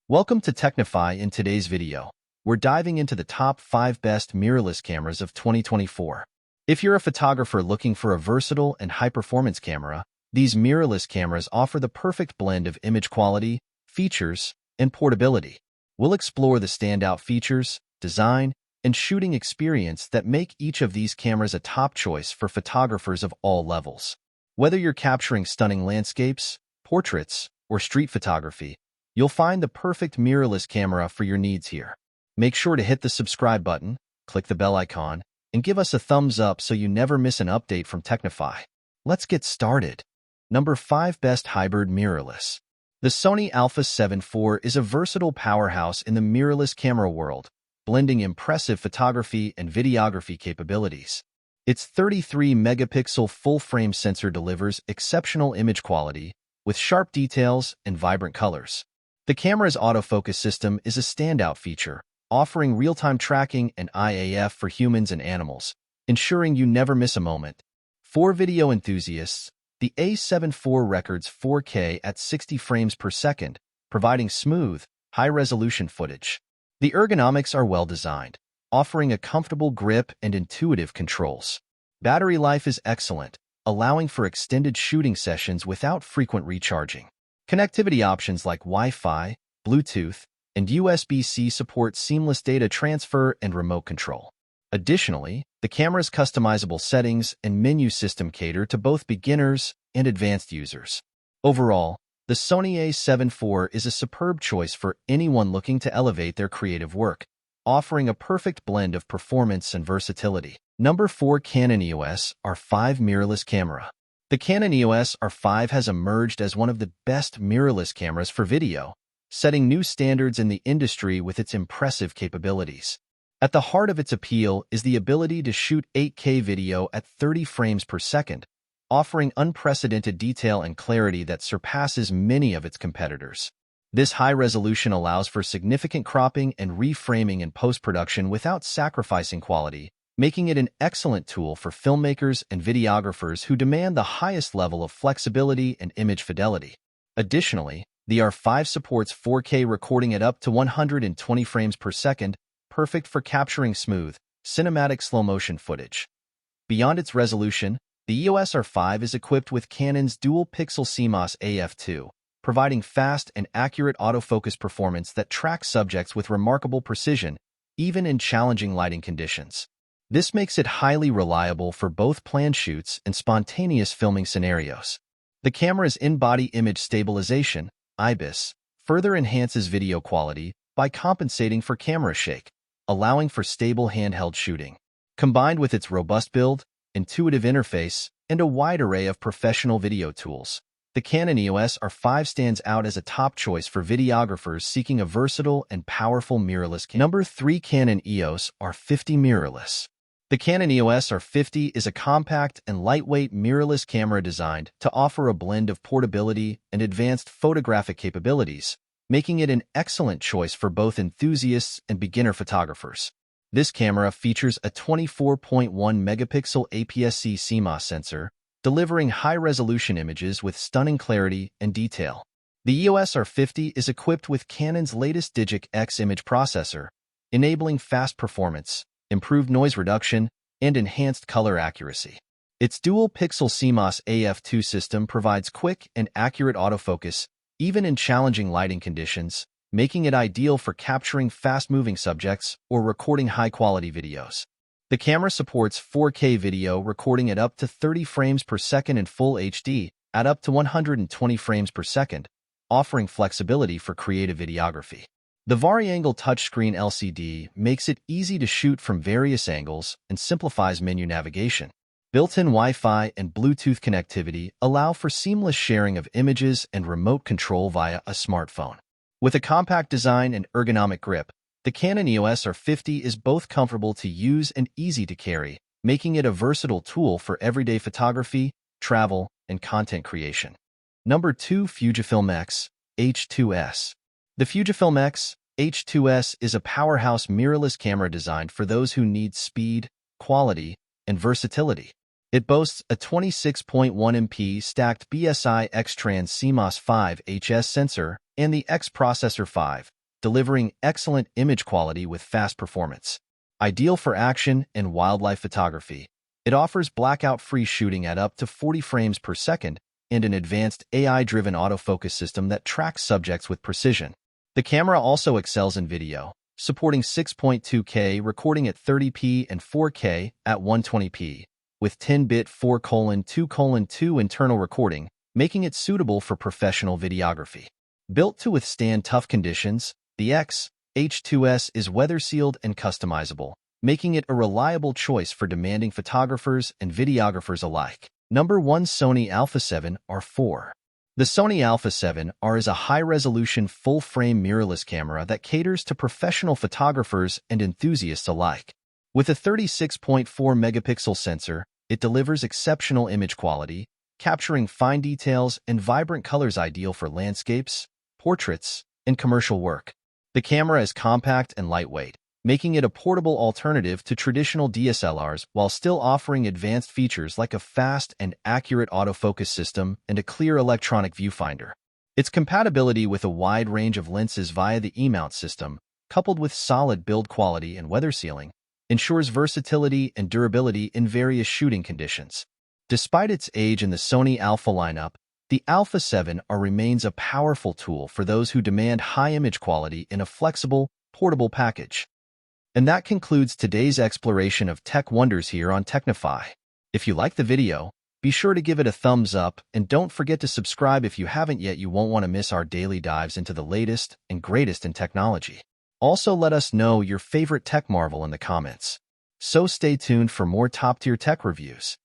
Welcome to Technify. In today's video, we're diving into the top 5 best mirrorless cameras of 2024. If you're a photographer looking for a versatile and high-performance camera, these mirrorless cameras offer the perfect blend of image quality, features, and portability. We'll explore the standout features, design, and shooting experience that make each of these cameras a top choice for photographers of all levels. Whether you're capturing stunning landscapes, portraits, or street photography, you'll find the perfect mirrorless camera for your needs here. Make sure to hit the subscribe button, click the bell icon, and give us a thumbs up so you never miss an update from Technify. Let's get started. Number 5 Best Hybrid Mirrorless. The Sony Alpha A74 is a versatile powerhouse in the mirrorless camera world, blending impressive photography and videography capabilities. Its 33-megapixel full-frame sensor delivers exceptional image quality with sharp details and vibrant colors. The camera's autofocus system is a standout feature, offering real-time tracking and IAF for humans and animals, ensuring you never miss a moment. For video enthusiasts, the A74 records 4K at 60 frames per second, providing smooth, high-resolution footage. The ergonomics are well-designed, offering a comfortable grip and intuitive controls. Battery life is excellent, allowing for extended shooting sessions without frequent recharging. Connectivity options like Wi-Fi, Bluetooth, and USB-C support seamless data transfer and remote control. Additionally, the camera's customizable settings and menu system cater to both beginners and advanced users. Overall, the Sony A74 is a superb choice for anyone looking to elevate their creative work, offering a perfect blend of performance and versatility. Number 4 Canon EOS R5 Mirrorless Camera. The Canon EOS R5 has emerged as one of the best mirrorless cameras for video, setting new standards in the industry with its impressive capabilities. At the heart of its appeal is the ability to shoot 8K video at 30 frames per second, offering unprecedented detail and clarity that surpasses many of its competitors. This high resolution allows for significant cropping and reframing in post-production without sacrificing quality, making it an excellent tool for filmmakers and videographers who demand the highest level of flexibility and image fidelity. Additionally, the R5 supports 4K recording at up to 120 frames per second, perfect for capturing smooth, cinematic slow-motion footage. Beyond its resolution, the EOS R5 is equipped with Canon's dual-pixel CMOS AF2, providing fast and accurate autofocus performance that tracks subjects with remarkable precision, even in challenging lighting conditions. This makes it highly reliable for both planned shoots and spontaneous filming scenarios. The camera's in-body image stabilization, IBIS, further enhances video quality by compensating for camera shake, allowing for stable handheld shooting. Combined with its robust build, intuitive interface, and a wide array of professional video tools, the Canon EOS R5 stands out as a top choice for videographers seeking a versatile and powerful mirrorless camera. Number 3 Canon EOS R50 Mirrorless. The Canon EOS R50 is a compact and lightweight mirrorless camera designed to offer a blend of portability and advanced photographic capabilities, making it an excellent choice for both enthusiasts and beginner photographers. This camera features a 24.1-megapixel APS-C CMOS sensor, delivering high-resolution images with stunning clarity and detail. The EOS R50 is equipped with Canon's latest Digic X image processor, enabling fast performance, improved noise reduction, and enhanced color accuracy. Its dual-pixel CMOS AF2 system provides quick and accurate autofocus, even in challenging lighting conditions, making it ideal for capturing fast-moving subjects or recording high-quality videos. The camera supports 4K video recording at up to 30 frames per second and Full HD at up to 120 frames per second, offering flexibility for creative videography. The vari-angle touchscreen LCD makes it easy to shoot from various angles and simplifies menu navigation. Built-in Wi-Fi and Bluetooth connectivity allow for seamless sharing of images and remote control via a smartphone. With a compact design and ergonomic grip, the Canon EOS R50 is both comfortable to use and easy to carry, making it a versatile tool for everyday photography, travel, and content creation. Number 2 Fujifilm XH2S. The Fujifilm XH2S is a powerhouse mirrorless camera designed for those who need speed, quality, and versatility. It boasts a 26.1 MP stacked BSI X-Trans CMOS 5 HS sensor and the X Processor 5, delivering excellent image quality with fast performance. Ideal for action and wildlife photography, it offers blackout-free shooting at up to 40 frames per second and an advanced AI-driven autofocus system that tracks subjects with precision. The camera also excels in video, supporting 6.2K recording at 30p and 4K at 120p, with 10-bit 4:2:2 internal recording, making it suitable for professional videography. Built to withstand tough conditions, the XH2S is weather-sealed and customizable, making it a reliable choice for demanding photographers and videographers alike. Number 1. Sony Alpha 7 R4. The Sony Alpha 7 R is a high-resolution full-frame mirrorless camera that caters to professional photographers and enthusiasts alike. With a 36.4-megapixel sensor, it delivers exceptional image quality, capturing fine details and vibrant colors ideal for landscapes, portraits, and commercial work. The camera is compact and lightweight, making it a portable alternative to traditional DSLRs while still offering advanced features like a fast and accurate autofocus system and a clear electronic viewfinder. Its compatibility with a wide range of lenses via the E-mount system, coupled with solid build quality and weather sealing, ensures versatility and durability in various shooting conditions. Despite its age in the Sony Alpha lineup, the Alpha 7 R remains a powerful tool for those who demand high image quality in a flexible, portable package. And that concludes today's exploration of tech wonders here on Technify. If you liked the video, be sure to give it a thumbs up and don't forget to subscribe if you haven't yet. You won't want to miss our daily dives into the latest and greatest in technology. Also, let us know your favorite tech marvel in the comments. So stay tuned for more top-tier tech reviews.